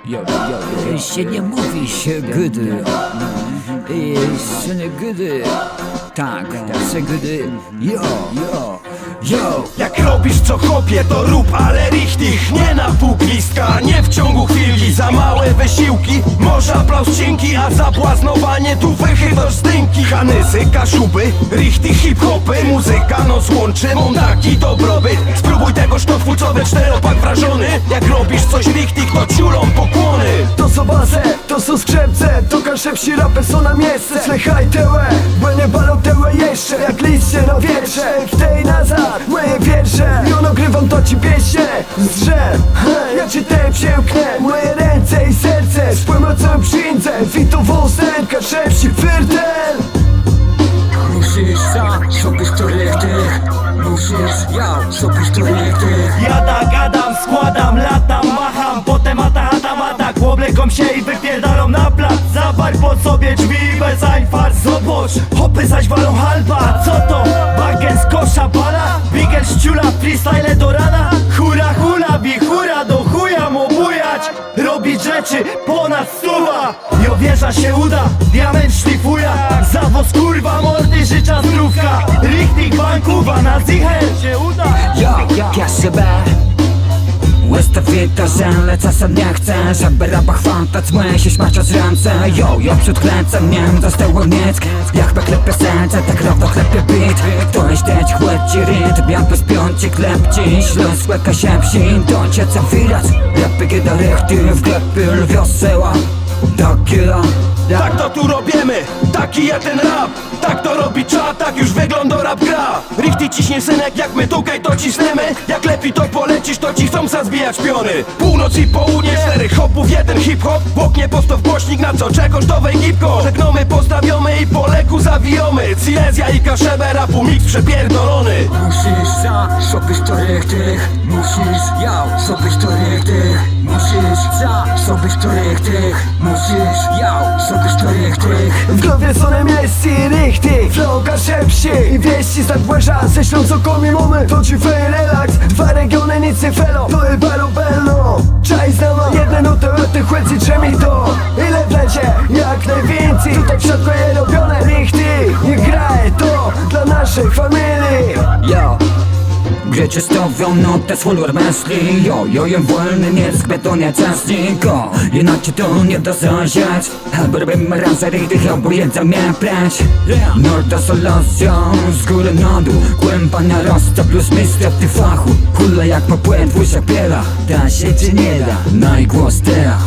Się nie mówi się gdy, się nie gdy. Tak, się gdy. Yo. Jak robisz co chłopie, to rób, ale richtig. Nie na pół gwizdka, nie w ciągu chwili. Za małe wysiłki, może aplauz cienki, a za błaznowanie tu wychywasz zdynki. Hanysy, kaszuby, richtig hip-hopy. Muzyka nos łączy, mam taki dobrobyt. Spróbuj tego sztotwórcowy czteropak wrażony. Jak robisz coś richtig, to ciulą pokłony. To są baze, to są skrzypce, to kaszepsi rapy są na miejsce. Słychaj tełe, bo nie balą tełe jeszcze. Jak liście na wietrze, w tej nazad moje wiersze. I on ogrywam to ci pieśnie z drzew. Ja ci tej przełknę, moje ręce i serce. Z pomocą przyjęcę, witową sękę, szepsi firtel. Musisz sam zrobić to richtig. Musisz zrobić to richtig. Jada, gadam, składam, latam, macham. Potem mata, kłoblekom się i wypierdalam na plac. Zawarł po sobie drzwi bez einfar. Zobacz, hopy zaś walą halba. Co to? Bagen z kosza bala? Bigel ściula, freestyle do rana. Hura, hula, wichura, do chuja mu bujać. Robić rzeczy ponad stuwa. Jo wieża się uda, diament szlifuja. Zawóz kurwa, mordy życza zdrówka. Richtig bankuwa, na zicher się uda. Kieszebe Wystawię to, że lecę sam nie chcę. Żeby rapa chwantać, musi śmierciać ręce. Yo, przed klęcem miałem zostało nic. Jak beklepie piosence, tak równo klepie beat. To jest deć, chłodzi rytm, jak bez piąci klepci. Śląsk łeka się psin, to cię co widać. Rapy kiedy rychty, w klepy wioseła. Tak to tu robimy, taki jeden rap. Tak to robi czat, tak już wygląda rap gra. Richtig ciśnie synek, jak my tukaj to cisnemy. Jak lepiej to polecisz, to ci chcą zazbijać piony. Północ i południe, 4 hopów, 1 hip-hop. W oknie postaw głośnik, na co czegoś to wejgipko. Żegnomy postawiamy i po leku zawijamy. Silesia i kaszebę, rapu mix przepierdolony. Musisz zrobić to richtig. Musisz zrobić to richtig. Musisz zrobić to richtig. Musisz zrobić to richtig. W głowie są na miejscu richtig. Flow kaszepsi i wieści zadbłęża. Ze ślązokomi mamy, to ci fej relaks. 2 regiony, nic nie felo, to jest baro belno. Czaj znama, jedne nuty, ty chłodzi drzemi to. Ile wlecie, jak najwięcej. Tutaj w środku je robione richtig. Nie graj to dla naszych familii. Gdzie stawią notę z follower myśli. Jo, jem wolny, nie zbytonie czasnika. Inaczej to nie da zasiać. Albo robimy razem richtig, obojętnie mnie pleć. Norda solacja, z góry na dół. Kłębania rasta plus mistrz w fachu. Hula jak po płętwu się piela. Da się czy nie da, na głos teraz.